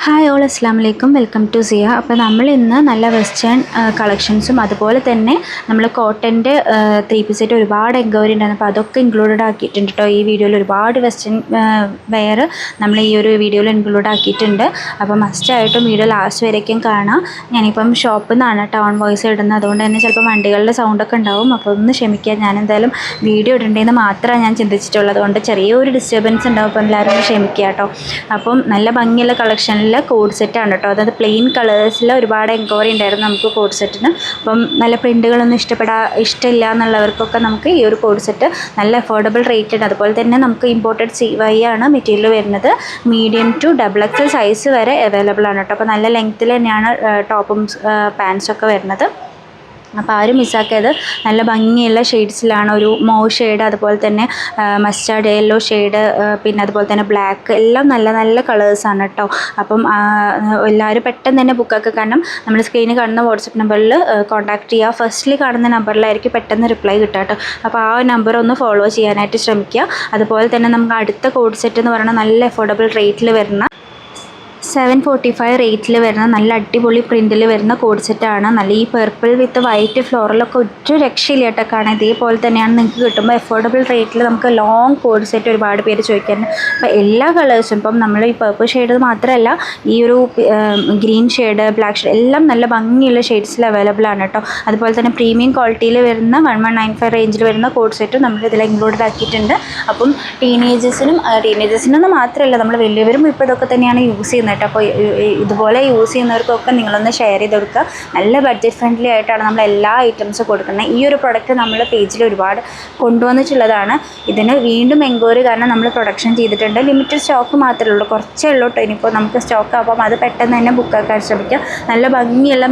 Hi all അസ്സാം വലൈക്കും welcome to സിയ. അപ്പോൾ നമ്മൾ ഇന്ന് നല്ല വെസ്റ്റേൺ കളക്ഷൻസും അതുപോലെ തന്നെ നമ്മൾ കോട്ടൻ്റെ 3 സെറ്റ് ഒരുപാട് എൻക്വയറി ഉണ്ടായിരുന്നു. അപ്പോൾ അതൊക്കെ ഇൻക്ലൂഡഡ് ആക്കിയിട്ടുണ്ട് കേട്ടോ. ഈ വീഡിയോയിൽ ഒരുപാട് വെസ്റ്റേൺ വെയർ നമ്മൾ ഈ ഒരു വീഡിയോയിൽ ഇൻക്ലൂഡ് ആക്കിയിട്ടുണ്ട്. അപ്പോൾ മസ്റ്റായിട്ടും വീഡിയോ ലാസ്റ്റ് വരേക്കും കാണാം. ഞാനിപ്പം ഷോപ്പിൽ നിന്നാണ് ടൗൺ വോയിസ് ഇടുന്നത്, അതുകൊണ്ട് തന്നെ ചിലപ്പോൾ വണ്ടികളുടെ സൗണ്ടൊക്കെ ഉണ്ടാവും. അപ്പോൾ ഒന്ന് ക്ഷമിക്കുക. ഞാൻ എന്തായാലും വീഡിയോ ഇടേണ്ടതെന്ന് മാത്രമേ ഞാൻ ചിന്തിച്ചിട്ടുള്ളത്, അതുകൊണ്ട് ചെറിയൊരു ഡിസ്റ്റർബൻസ് ഉണ്ടാവും. അപ്പോൾ എല്ലാവരും ഒന്ന് ക്ഷമിക്കുക കേട്ടോ. അപ്പം നല്ല ഭംഗിയുള്ള കളക്ഷൻ കോഡ് സെറ്റാണ് കേട്ടോ. അതായത് പ്ലെയിൻ കളേഴ്സിൽ ഒരുപാട് എൻക്വയറി ഉണ്ടായിരുന്നു നമുക്ക് കോഡ് സെറ്റിന്. അപ്പം നല്ല പ്രിൻറ്റുകളൊന്നും ഇഷ്ടമില്ല എന്നുള്ളവർക്കൊക്കെ നമുക്ക് ഈ ഒരു കോഡ് സെറ്റ് നല്ല അഫോർഡബിൾ റേറ്റിന്, അതുപോലെ തന്നെ നമുക്ക് ഇമ്പോർട്ടഡ് CY ആണ് മെറ്റീരിയൽ വരുന്നത്. മീഡിയം ടു XXL സൈസ് വരെ അവൈലബിൾ ആണ് കേട്ടോ. അപ്പോൾ നല്ല ലെങ്ത്തിൽ തന്നെയാണ് ടോപ്പും പാൻസൊക്കെ വരുന്നത്. അപ്പോൾ ആരും മിസ്സാക്കിയത് നല്ല ഭംഗിയുള്ള ഷെയ്ഡ്സിലാണ്. ഒരു മൗ ഷെയ്ഡ്, അതുപോലെ തന്നെ മസ്റ്റാർഡ് യെല്ലോ ഷെയ്ഡ്, പിന്നെ അതുപോലെ തന്നെ ബ്ലാക്ക്, എല്ലാം നല്ല നല്ല കളേഴ്സാണ് കേട്ടോ. അപ്പം എല്ലാവരും പെട്ടെന്ന് തന്നെ ബുക്കൊക്കെ, കാരണം നമ്മൾ സ്ക്രീനിൽ കാണുന്ന വാട്സപ്പ് നമ്പറിൽ കോൺടാക്ട് ചെയ്യുക. ഫസ്റ്റിൽ കാണുന്ന നമ്പറിലായിരിക്കും പെട്ടെന്ന് റിപ്ലൈ കിട്ടുക കേട്ടോ. അപ്പോൾ ആ നമ്പർ ഒന്ന് ഫോളോ ചെയ്യാനായിട്ട് ശ്രമിക്കുക. അതുപോലെ തന്നെ നമുക്ക് അടുത്ത കോഡ് സെറ്റ് എന്ന് പറയുന്നത് നല്ല അഫോർഡബിൾ റേറ്റിൽ വരുന്ന 745 റേറ്റിൽ വരുന്ന നല്ല അടിപൊളി പ്രിൻറ്റിൽ വരുന്ന കോഡ് സെറ്റാണ്. നല്ല ഈ പർപ്പിൾ വിത്ത് വൈറ്റ് ഫ്ലോറലൊക്കെ ഒരു രക്ഷയില്ല കേട്ടോ. കാണാൻ ഇതേപോലെ തന്നെയാണ് നിങ്ങൾക്ക് കിട്ടുമ്പോൾ അഫോർഡബിൾ റേറ്റിൽ നമുക്ക് ലോങ് കോഡ് സെറ്റ് ഒരുപാട് പേര് ചോദിക്കാറുണ്ട്. അപ്പോൾ എല്ലാ കളേഴ്സും, ഇപ്പം നമ്മൾ ഈ പർപ്പിൾ ഷെയ്ഡ് മാത്രമല്ല, ഈ ഒരു ഗ്രീൻ ഷെയ്ഡ്, ബ്ലാക്ക് ഷെയ്ഡ്, എല്ലാം നല്ല ഭംഗിയുള്ള ഷെയ്ഡ്സിൽ അവൈലബിൾ ആണ് കേട്ടോ. അതുപോലെ തന്നെ പ്രീമിയം ക്വാളിറ്റിയിൽ വരുന്ന 1195 റേഞ്ചിൽ വരുന്ന കോഡ് സെറ്റും നമ്മൾ ഇതിൽ ഇൻക്ലൂഡഡ് ആക്കിയിട്ടുണ്ട്. അപ്പം ടീനേജേഴ്സിനൊന്നും മാത്രമല്ല, നമ്മൾ വലിയവരും ഇപ്പോൾ ഇതൊക്കെ തന്നെയാണ് യൂസ് ചെയ്യുന്നത്. അപ്പോൾ ഇതുപോലെ യൂസ് ചെയ്യുന്നവർക്കൊക്കെ നിങ്ങളൊന്ന് ഷെയർ ചെയ്ത് കൊടുക്കുക. നല്ല ബഡ്ജറ്റ് ഫ്രണ്ട്ലി ആയിട്ടാണ് നമ്മൾ എല്ലാ ഐറ്റംസും കൊടുക്കുന്നത്. ഈ ഒരു പ്രൊഡക്റ്റ് നമ്മൾ പേജിൽ ഒരുപാട് കൊണ്ടുവന്നിട്ടുള്ളതാണ്. ഇതിന് വീണ്ടും എൻക്വയറി കാരണം നമ്മൾ പ്രൊഡക്ഷൻ ചെയ്തിട്ടുണ്ട്. ലിമിറ്റഡ് സ്റ്റോക്ക് മാത്രമേ ഉള്ളൂ, കുറച്ചേ ഉള്ളൂ കേട്ടോ. ഇനിയിപ്പോൾ നമുക്ക് സ്റ്റോക്ക് ആകുമ്പം അത് പെട്ടെന്ന് തന്നെ ബുക്കാക്കാൻ ശ്രമിക്കുക. നല്ല ഭംഗിയുള്ള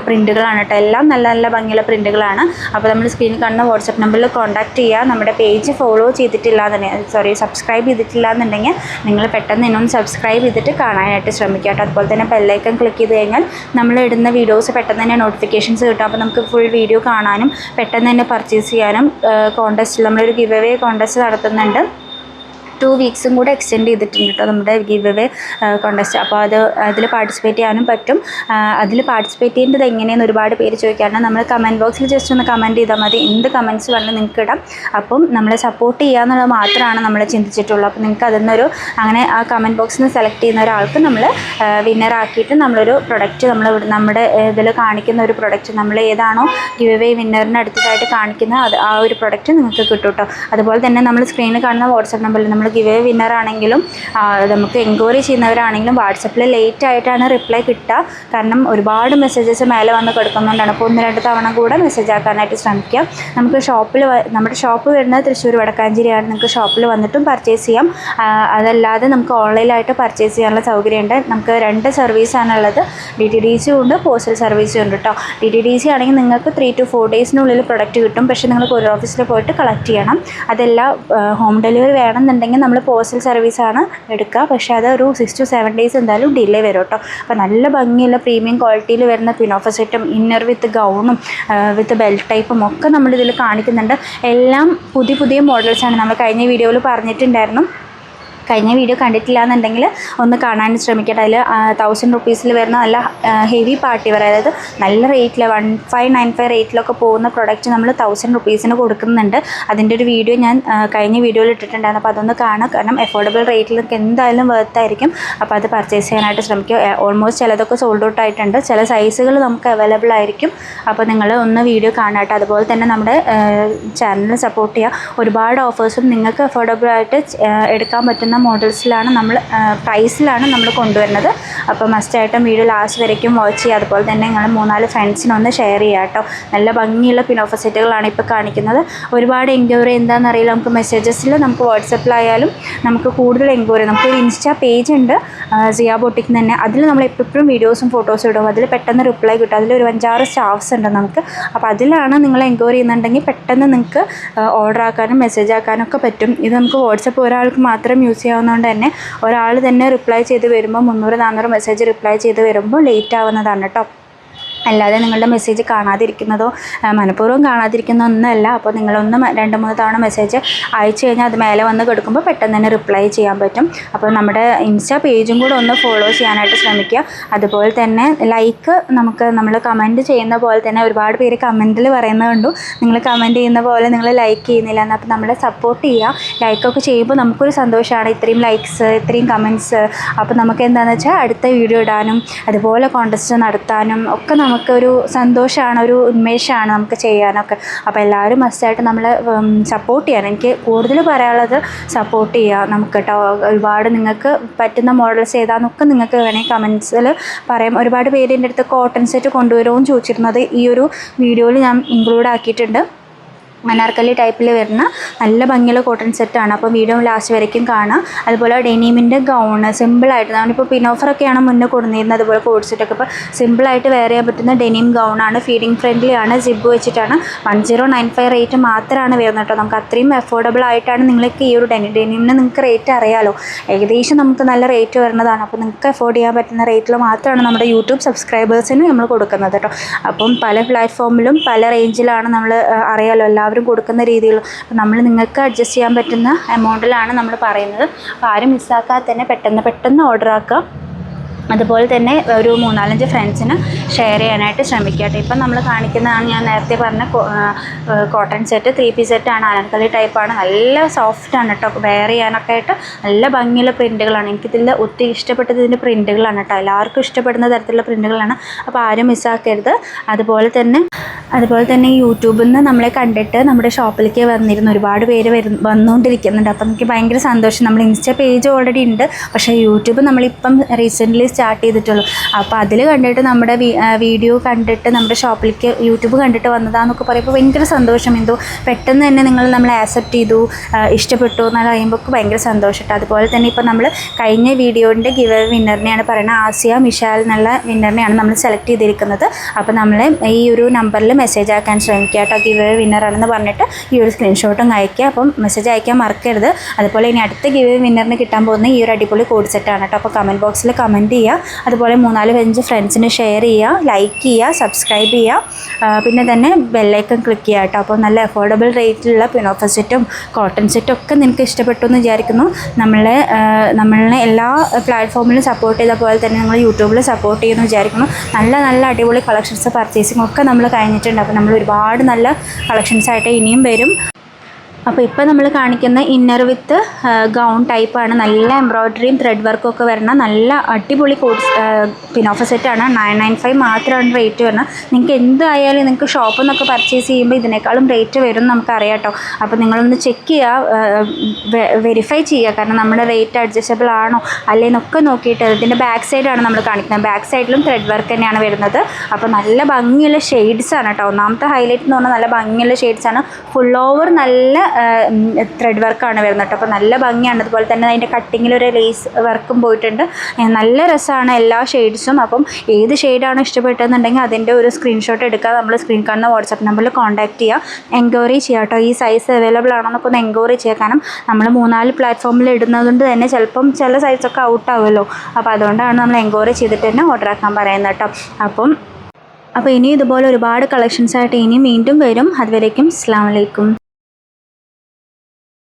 പ്രിൻറ്റുകളാണ് കേട്ടോ. എല്ലാം നല്ല നല്ല ഭംഗിയുള്ള പ്രിൻറ്റുകളാണ്. അപ്പോൾ നമ്മൾ സ്ക്രീനിൽ കാണുന്ന വാട്സപ്പ് നമ്പറിൽ കോൺടാക്ട് ചെയ്യുക. നമ്മുടെ പേജ് ഫോളോ സബ്സ്ക്രൈബ് ചെയ്തിട്ടില്ല എന്നുണ്ടെങ്കിൽ നിങ്ങൾ പെട്ടെന്ന് എന്നൊന്ന് സബ്സ്ക്രൈബ് ചെയ്തിട്ട് കാണാനായിട്ട് ശ്രമിക്കുക കേട്ടോ. അതുപോലെ തന്നെ ബെല്ലൈക്കൺ ക്ലിക്ക് ചെയ്ത് കഴിഞ്ഞാൽ നമ്മൾ ഇടുന്ന വീഡിയോസ് പെട്ടെന്ന് തന്നെ നോട്ടിഫിക്കേഷൻസ് കിട്ടും. അപ്പോൾ നമുക്ക് ഫുൾ വീഡിയോ കാണാനും പെട്ടെന്ന് തന്നെ പർച്ചേസ് ചെയ്യാനും കോൺടെസ്റ്റിൽ നമ്മളൊരു ഗിവ് അവേ കോൺടെസ്റ്റ് നടത്തുന്നുണ്ട്. 2 വീക്സും കൂടെ എക്സ്റ്റെൻഡ് ചെയ്തിട്ടുണ്ട് കേട്ടോ നമ്മുടെ ഗിവ് അവേ കോൺടെസ്റ്റ്. അപ്പോൾ അതിൽ പാർട്ടിസിപ്പേറ്റ് ചെയ്യാനും പറ്റും. അതിൽ പാർട്ടിസിപ്പേറ്റ് ചെയ്യേണ്ടത് എങ്ങനെയെന്ന് ഒരുപാട് പേര് ചോദിക്കാറുണ്ട്. നമ്മൾ കമൻറ്റ് ബോക്സിൽ ജസ്റ്റ് ഒന്ന് കമൻറ്റ് ചെയ്താൽ മതി. എന്ത് കമൻറ്റ്സ് വേണമെങ്കിൽ നിങ്ങൾക്ക് ഇടാം. അപ്പം നമ്മളെ സപ്പോർട്ട് ചെയ്യുക എന്നുള്ളത് മാത്രമാണ് നമ്മൾ ചിന്തിച്ചിട്ടുള്ളൂ. അപ്പോൾ നിങ്ങൾക്ക് അതിന്നൊരു അങ്ങനെ ആ കമൻറ്റ് ബോക്സിൽ നിന്ന് സെലക്ട് ചെയ്യുന്ന ഒരാൾക്ക് നമ്മൾ വിന്നറാക്കിയിട്ട് നമ്മളൊരു പ്രൊഡക്റ്റ് നമ്മുടെ ഇതിൽ കാണിക്കുന്ന ഒരു പ്രൊഡക്റ്റ്, നമ്മൾ ഏതാണോ ഗിവ് അവേ വിന്നറിന് അടുത്തതായിട്ട് കാണിക്കുന്നത് ആ ഒരു പ്രൊഡക്റ്റ് നിങ്ങൾക്ക് കിട്ടും കേട്ടോ. അതുപോലെ തന്നെ നമ്മൾ സ്ക്രീനിൽ കാണുന്ന വാട്സപ്പ് നമ്പറിൽ നമ്മൾ ഗിവ് അവേ വിന്നറാണെങ്കിലും നമുക്ക് എൻക്വയറി ചെയ്യുന്നവരാണെങ്കിലും വാട്സപ്പിൽ ലേറ്റ് ആയിട്ടാണ് റിപ്ലൈ കിട്ടുക. കാരണം ഒരുപാട് മെസ്സേജസ് മേലെ വന്ന് കിടക്കുന്നുണ്ടാണ്. അപ്പോൾ 1-2 തവണ കൂടെ മെസ്സേജ് ആക്കാനായിട്ട് ശ്രമിക്കാം. നമുക്ക് നമ്മുടെ ഷോപ്പ് വരുന്നത് തൃശ്ശൂർ വടക്കാഞ്ചേരിയാണ്. നിങ്ങൾക്ക് ഷോപ്പിൽ വന്നിട്ടും പർച്ചേസ് ചെയ്യാം. അതല്ലാതെ നമുക്ക് ഓൺലൈനായിട്ട് പർച്ചേസ് ചെയ്യാനുള്ള സൗകര്യമുണ്ട്. നമുക്ക് 2 സർവീസാണുള്ളത്. DTDC ഉണ്ട്, പോസ്റ്റൽ സർവീസും ഉണ്ട് കേട്ടോ. DTDC ആണെങ്കിൽ നിങ്ങൾക്ക് 3 to 4 ഡേയ്സിനുള്ളിൽ പ്രൊഡക്റ്റ് കിട്ടും. പക്ഷേ നിങ്ങൾ കൊറിയർ ഓഫീസിൽ പോയിട്ട് കളക്ട് ചെയ്യണം. അതല്ല ഹോം ഡെലിവറി വേണമെന്നുണ്ടെങ്കിൽ നമ്മൾ പോസ്റ്റൽ സർവീസാണ് എടുക്കുക. പക്ഷേ അത് ഒരു 6 to 7 ഡേയ്സ് എന്തായാലും ഡിലേ വരും കേട്ടോ. അപ്പോൾ നല്ല ഭംഗിയുള്ള പ്രീമിയം ക്വാളിറ്റിയിൽ വരുന്ന പിനോഫ സെറ്റും ഇന്നർ വിത്ത് ഗൗണും വിത്ത് ബെൽറ്റ് ടൈപ്പും ഒക്കെ നമ്മളിതിൽ കാണിക്കുന്നുണ്ട്. എല്ലാം പുതിയ മോഡൽസാണ്. നമ്മൾ കഴിഞ്ഞ വീഡിയോയിൽ പറഞ്ഞിട്ടുണ്ടായിരുന്നു. കഴിഞ്ഞ വീഡിയോ കണ്ടിട്ടില്ല എന്നുണ്ടെങ്കിൽ ഒന്ന് കാണാൻ ശ്രമിക്കട്ടെ. അതിൽ 1000 റുപ്പീസിൽ വരുന്ന നല്ല ഹെവി പാർട്ടി വെയർ, അതായത് നല്ല റേറ്റിൽ 1595 റേറ്റിലൊക്കെ പോകുന്ന പ്രൊഡക്റ്റ് നമ്മൾ 1000 റുപ്പീസിന് കൊടുക്കുന്നുണ്ട്. അതിൻ്റെ ഒരു വീഡിയോ ഞാൻ കഴിഞ്ഞ വീഡിയോയിൽ ഇട്ടിട്ടുണ്ടായിരുന്നു. അപ്പോൾ അതൊന്ന് കാണാം. കാരണം അഫോർഡബിൾ റേറ്റിൽ നിങ്ങൾക്ക് എന്തായാലും വർത്തായിരിക്കും. അപ്പോൾ അത് പർച്ചേസ് ചെയ്യാനായിട്ട് ശ്രമിക്കുക. ഓൾമോസ്റ്റ് ചിലതൊക്കെ സോൾഡ് ഔട്ട് ആയിട്ടുണ്ട്. ചില സൈസുകൾ നമുക്ക് അവൈലബിൾ ആയിരിക്കും. അപ്പോൾ നിങ്ങൾ ഒന്ന് വീഡിയോ കാണാട്ടെ. അതുപോലെ തന്നെ നമ്മുടെ ചാനലിന് സപ്പോർട്ട് ചെയ്യുക. ഒരുപാട് ഓഫേഴ്സും നിങ്ങൾക്ക് അഫോർഡബിൾ ആയിട്ട് എടുക്കാൻ പറ്റുന്ന മോഡൽസിലാണ് പ്രൈസിലാണ് നമ്മൾ കൊണ്ടുവരുന്നത്. അപ്പോൾ മസ്റ്റായിട്ടും വീഡിയോ ലാസ്റ്റ് വരയ്ക്കും വാച്ച് ചെയ്യുക. അതുപോലെ തന്നെ നിങ്ങൾ 3-4 ഫ്രണ്ട്സിനൊന്ന് ഷെയർ ചെയ്യുക കേട്ടോ. നല്ല ഭംഗിയുള്ള പിനോഫ സെറ്റുകളാണ് ഇപ്പോൾ കാണിക്കുന്നത്. ഒരുപാട് എൻക്വയറി എന്താണെന്നറിയില്ല. നമുക്ക് മെസ്സേജസിൽ, നമുക്ക് വാട്സപ്പിലായാലും നമുക്ക് കൂടുതൽ എൻക്വയറി, നമുക്കൊരു ഇൻസ്റ്റാ പേജ് ഉണ്ട് സിയ ബൊട്ടിക്ക് തന്നെ. അതിൽ നമ്മൾ എപ്പോഴും വീഡിയോസും ഫോട്ടോസും ഇടും. അതിൽ പെട്ടെന്ന് റിപ്ലൈ കിട്ടും. അതിലൊരു 5-6 സ്റ്റാഫ്സ് ഉണ്ട് നമുക്ക്. അപ്പോൾ അതിലാണ് നിങ്ങൾ എൻക്വയറി ചെയ്യുന്നുണ്ടെങ്കിൽ പെട്ടെന്ന് നിങ്ങൾക്ക് ഓർഡർ ആക്കാനും മെസ്സേജ് ആക്കാനും ഒക്കെ പറ്റും. ഇത് നമുക്ക് വാട്സപ്പ് ഒരാൾക്ക് മാത്രം യൂസ് ചെയ്യാവുന്നതുകൊണ്ട് തന്നെ ഒരാൾ തന്നെ റിപ്ലൈ ചെയ്ത് വരുമ്പോൾ 300-400 മെസ്സേജ് റിപ്ലൈ ചെയ്ത് വരുമ്പോൾ ലേറ്റ് ആവുന്നതാണ് കേട്ടോ. അല്ലാതെ നിങ്ങളുടെ മെസ്സേജ് കാണാതിരിക്കുന്നതോ മനഃപൂർവ്വം കാണാതിരിക്കുന്നതോ ഒന്നുമല്ല. അപ്പോൾ നിങ്ങളൊന്ന് 2-3 തവണ മെസ്സേജ് അയച്ചു കഴിഞ്ഞാൽ അത് മേലെ വന്ന് കിടക്കുമ്പോൾ പെട്ടെന്ന് തന്നെ റിപ്ലൈ ചെയ്യാൻ പറ്റും. അപ്പോൾ നമ്മുടെ ഇൻസ്റ്റാ പേജും കൂടെ ഒന്ന് ഫോളോ ചെയ്യാനായിട്ട് ശ്രമിക്കുക. അതുപോലെ തന്നെ ലൈക്ക് നമ്മൾ കമൻറ്റ് ചെയ്യുന്ന പോലെ തന്നെ ഒരുപാട് പേര് കമൻറ്റിൽ പറയുന്നത് കണ്ടു, നിങ്ങൾ കമൻറ്റ് ചെയ്യുന്ന പോലെ നിങ്ങൾ ലൈക്ക് ചെയ്യുന്നില്ല എന്ന്. അപ്പോൾ നമ്മളെ സപ്പോർട്ട് ചെയ്യുക. ലൈക്കൊക്കെ ചെയ്യുമ്പോൾ നമുക്കൊരു സന്തോഷമാണ്, ഇത്രയും ലൈക്സ്, ഇത്രയും കമൻറ്റ്സ്. അപ്പോൾ നമുക്ക് എന്താണെന്ന് വെച്ചാൽ അടുത്ത വീഡിയോ ഇടാനും അതുപോലെ കോൺടെസ്റ്റ് നടത്താനും ഒക്കെ നമുക്കൊരു സന്തോഷമാണ്, ഒരു ഉന്മേഷമാണ് നമുക്ക് ചെയ്യാനൊക്കെ. അപ്പോൾ എല്ലാവരും മസ്റ്റായിട്ട് നമ്മളെ സപ്പോർട്ട് ചെയ്യാൻ, എനിക്ക് കൂടുതൽ പറയാനുള്ളത് സപ്പോർട്ട് ചെയ്യുക നമുക്ക് കേട്ടോ. ഒരുപാട് നിങ്ങൾക്ക് പറ്റുന്ന മോഡൽസ് ഏതാണെന്നൊക്കെ നിങ്ങൾക്ക് വേണമെങ്കിൽ കമൻറ്റ്സിൽ പറയാം. ഒരുപാട് പേര് എൻ്റെ അടുത്ത് കോട്ടൺ സെറ്റ് കൊണ്ടുവരുമോ എന്ന് ചോദിച്ചിരുന്നത് ഈ ഒരു വീഡിയോയിൽ ഞാൻ ഇൻക്ലൂഡ് ആക്കിയിട്ടുണ്ട്. അനാർക്കലി ടൈപ്പിൽ വരുന്ന നല്ല ഭംഗിയുള്ള കോട്ടൺ സെറ്റാണ്. അപ്പോൾ വീഡിയോ ലാസ്റ്റ് വരയ്ക്കും കാണാം. അതുപോലെ ഡെനിമിൻ്റെ ഗൗണ് സിമ്പിളായിട്ട്, നമ്മളിപ്പോൾ പിനോഫറൊക്കെയാണ് മുന്നേ കൊടുത്തിരുന്നത്, അതുപോലെ കോഡ് സെറ്റൊക്കെ ഇപ്പോൾ സിമ്പിളായിട്ട് വെയർ ചെയ്യാൻ പറ്റുന്ന ഡെനിം ഗൗണാണ്. ഫീഡിങ് ഫ്രണ്ട്ലി ആണ്, സിബ് വെച്ചിട്ടാണ്. 1095 റേറ്റ് മാത്രമാണ് വരുന്നത് കേട്ടോ. നമുക്ക് അത്രയും അഫോർഡബിൾ ആയിട്ടാണ് നിങ്ങൾക്ക് ഈ ഒരു ഡെനിമിന് നിങ്ങൾക്ക് റേറ്റ് അറിയാലോ, ഏകദേശം നമുക്ക് നല്ല റേറ്റ് വരുന്നതാണ്. അപ്പോൾ നിങ്ങൾക്ക് അഫോർഡ് ചെയ്യാൻ പറ്റുന്ന റേറ്റിൽ മാത്രമാണ് നമ്മുടെ യൂട്യൂബ് സബ്സ്ക്രൈബേഴ്സിന് നമ്മൾ കൊടുക്കുന്നത് കേട്ടോ. അപ്പം പല പ്ലാറ്റ്ഫോമിലും പല റേഞ്ചിലാണ് നമ്മൾ അറിയാലോ എല്ലാവരും കൊടുക്കുന്ന രീതിയിൽ. അപ്പോൾ നമ്മൾ നിങ്ങൾക്ക് അഡ്ജസ്റ്റ് ചെയ്യാൻ പറ്റുന്ന എമൗണ്ടിലാണ് നമ്മൾ പറയുന്നത്. അപ്പോൾ ആരും മിസ്സാക്കാതെ തന്നെ പെട്ടെന്ന് ഓർഡർ ആക്കുക. അതുപോലെ തന്നെ ഒരു 3-4 ഫ്രണ്ട്സിന് ഷെയർ ചെയ്യാനായിട്ട് ശ്രമിക്കട്ടെ. ഇപ്പം നമ്മൾ കാണിക്കുന്നതാണ് ഞാൻ നേരത്തെ പറഞ്ഞ കോട്ടൺ സെറ്റ്, 3 പീസ് സെറ്റാണ്. അനാർക്കലി ടൈപ്പാണ്, നല്ല സോഫ്റ്റാണ് കേട്ടോ. വെയർ ചെയ്യാനൊക്കെ ആയിട്ട് നല്ല ഭംഗിയുള്ള പ്രിൻറ്റുകളാണ്. എനിക്കിതിൽ ഒത്തിരി ഇഷ്ടപ്പെട്ടത് ഇതിൻ്റെ പ്രിൻറ്റുകളാണ് കേട്ടോ. എല്ലാവർക്കും ഇഷ്ടപ്പെടുന്ന തരത്തിലുള്ള പ്രിൻറ്റുകളാണ്. അപ്പോൾ ആരും മിസ്സാക്കരുത്. അതുപോലെ തന്നെ യൂട്യൂബിൽ നിന്ന് നമ്മളെ കണ്ടിട്ട് നമ്മുടെ ഷോപ്പിലേക്ക് വന്നിരുന്ന ഒരുപാട് പേര് വന്നുകൊണ്ടിരിക്കുന്നുണ്ട്. അപ്പോൾ എനിക്ക് ഭയങ്കര സന്തോഷം. നമ്മൾ ഇൻസ്റ്റ പേജ് ഓൾറെഡി ഉണ്ട്, പക്ഷേ യൂട്യൂബ് നമ്മളിപ്പം റീസെൻ്റ്ലി സ്റ്റാർട്ട് ചെയ്തിട്ടുള്ളൂ. അപ്പോൾ അതിൽ കണ്ടിട്ട് നമ്മുടെ വീഡിയോ കണ്ടിട്ട് നമ്മുടെ ഷോപ്പിലേക്ക് യൂട്യൂബ് കണ്ടിട്ട് വന്നതാന്നൊക്കെ പറയുമ്പോൾ ഭയങ്കര സന്തോഷം. എന്തോ പെട്ടെന്ന് തന്നെ നിങ്ങൾ നമ്മളെ ആക്സെപ്റ്റ് ചെയ്തു, ഇഷ്ടപ്പെട്ടു എന്ന് പറയുമ്പോൾ ഭയങ്കര സന്തോഷം. അതുപോലെ തന്നെ ഇപ്പോൾ നമ്മൾ കഴിഞ്ഞ വീഡിയോൻ്റെ ഗിവ് വിന്നറിനെയാണ് പറയുന്നത്, ആസിയ മിഷാൽ എന്നുള്ള വിന്നറിനെയാണ് നമ്മൾ സെലക്ട് ചെയ്തിരിക്കുന്നത്. അപ്പോൾ നമ്മൾ ഈ ഒരു നമ്പറിൽ മെസ്സേജ് അയക്കാൻ ശ്രമിക്കുക കേട്ടോ. ഗിവ് വിന്നറാണെന്ന് പറഞ്ഞിട്ട് ഈ ഒരു സ്ക്രീൻഷോട്ടും അയക്കുക. അപ്പം മെസ്സേജ് അയക്കാൻ മറക്കരുത്. അതുപോലെ ഇനി അടുത്ത ഗിവ് വിന്നറിന് കിട്ടാൻ പോകുന്ന ഈ ഒരു അടിപൊളി കോഡ് സെറ്റാണ് കേട്ടോ. അപ്പോൾ കമൻറ്റ് ബോക്സിൽ കമൻറ്റ് ചെയ്യുക. അതുപോലെ 3-5 ഫ്രണ്ട്സിന് ഷെയർ ചെയ്യുക, ലൈക്ക് ചെയ്യുക, സബ്സ്ക്രൈബ് ചെയ്യുക. പിന്നെ തന്നെ ബെല്ലൈക്കൺ ക്ലിക്ക് ചെയ്യുക കേട്ടോ. അപ്പോൾ നല്ല അഫോർഡബിൾ റേറ്റിലുള്ള പിനോഫർ സെറ്റും കോട്ടൺ സെറ്റും ഒക്കെ നിങ്ങൾക്ക് ഇഷ്ടപ്പെട്ടു എന്ന് വിചാരിക്കുന്നു. നമ്മളെ എല്ലാ പ്ലാറ്റ്ഫോമിലും സപ്പോർട്ട് ചെയ്ത പോലെ തന്നെ നിങ്ങൾ യൂട്യൂബിൽ സപ്പോർട്ട് ചെയ്യുമെന്ന് വിചാരിക്കുന്നു. നല്ല അടിപൊളി കളക്ഷൻസ് പർച്ചേസിംഗ് ഒക്കെ നമ്മൾ കഴിഞ്ഞിട്ടുണ്ട്. അപ്പോൾ നമ്മൾ ഒരുപാട് നല്ല കളക്ഷൻസായിട്ട് ഇനിയും വരും. അപ്പോൾ ഇപ്പോൾ നമ്മൾ കാണിക്കുന്ന ഇന്നർ വിത്ത് ഗൗൺ ടൈപ്പാണ്. നല്ല എംബ്രോയ്ഡറിയും ത്രെഡ് വർക്കും ഒക്കെ വരുന്ന നല്ല അടിപൊളി പിനോഫർ സെറ്റാണ്. 995 മാത്രമാണ് റേറ്റ് വരുന്നത്. നിങ്ങൾക്ക് എന്തായാലും നിങ്ങൾക്ക് ഷോപ്പിൽ നിന്നൊക്കെ പർച്ചേസ് ചെയ്യുമ്പോൾ ഇതിനേക്കാളും റേറ്റ് വരും നമുക്കറിയാം കേട്ടോ. അപ്പോൾ നിങ്ങളൊന്ന് ചെക്ക് ചെയ്യുക, വെരിഫൈ ചെയ്യുക. കാരണം നമ്മുടെ റേറ്റ് അഡ്ജസ്റ്റബിൾ ആണോ അല്ലേന്നൊക്കെ നോക്കിയിട്ട്. ഇതിൻ്റെ ബാക്ക് സൈഡാണ് നമ്മൾ കാണിക്കുന്നത്. ബാക്ക് സൈഡിലും ത്രെഡ് വർക്ക് തന്നെയാണ് വരുന്നത്. അപ്പോൾ നല്ല ഭംഗിയുള്ള ഷെയ്ഡ്സാണ് കേട്ടോ. ഒന്നാമത്തെ ഹൈലൈറ്റ് എന്ന് പറഞ്ഞാൽ നല്ല ഭംഗിയുള്ള ഷെയ്ഡ്സാണ്. ഫുൾ ഓവർ നല്ല ത്രെഡ് വർക്കാണ് വരുന്നത് കേട്ടോ. അപ്പോൾ നല്ല ഭംഗിയാണ്. അതുപോലെ തന്നെ അതിൻ്റെ കട്ടിങ്ങിലൊരു ലേസ് വർക്കും പോയിട്ടുണ്ട്. നല്ല രസമാണ് എല്ലാ ഷെയ്ഡ്സും. അപ്പം ഏത് ഷെയ്ഡാണ് ഇഷ്ടപ്പെട്ടതെന്നുണ്ടെങ്കിൽ അതിൻ്റെ ഒരു സ്ക്രീൻഷോട്ട് എടുക്കുക. നമ്മൾ സ്ക്രീൻ കാണുന്ന വാട്സാപ്പ് നമ്പറിൽ കോൺടാക്റ്റ് ചെയ്യുക, എൻക്വയറി ചെയ്യുക കേട്ടോ. ഈ സൈസ് അവൈലബിൾ ആണോന്നൊക്കെ ഒന്ന് എൻക്വയറി ചെയ്യുക. കാരണം നമ്മൾ 3-4 പ്ലാറ്റ്ഫോമിൽ ഇടുന്നതുകൊണ്ട് തന്നെ ചിലപ്പം ചില സൈസൊക്കെ ഔട്ടാവുമല്ലോ. അപ്പോൾ അതുകൊണ്ടാണ് നമ്മൾ എൻക്വയറി ചെയ്തിട്ട് തന്നെ ഓർഡർ ആക്കാൻ പറയുന്നത് കേട്ടോ. അപ്പോൾ ഇനി ഇതുപോലെ ഒരുപാട് കളക്ഷൻസായിട്ട് ഇനി വീണ്ടും വരും. അതുവരേക്കും അസ്സലാമു അലൈക്കും.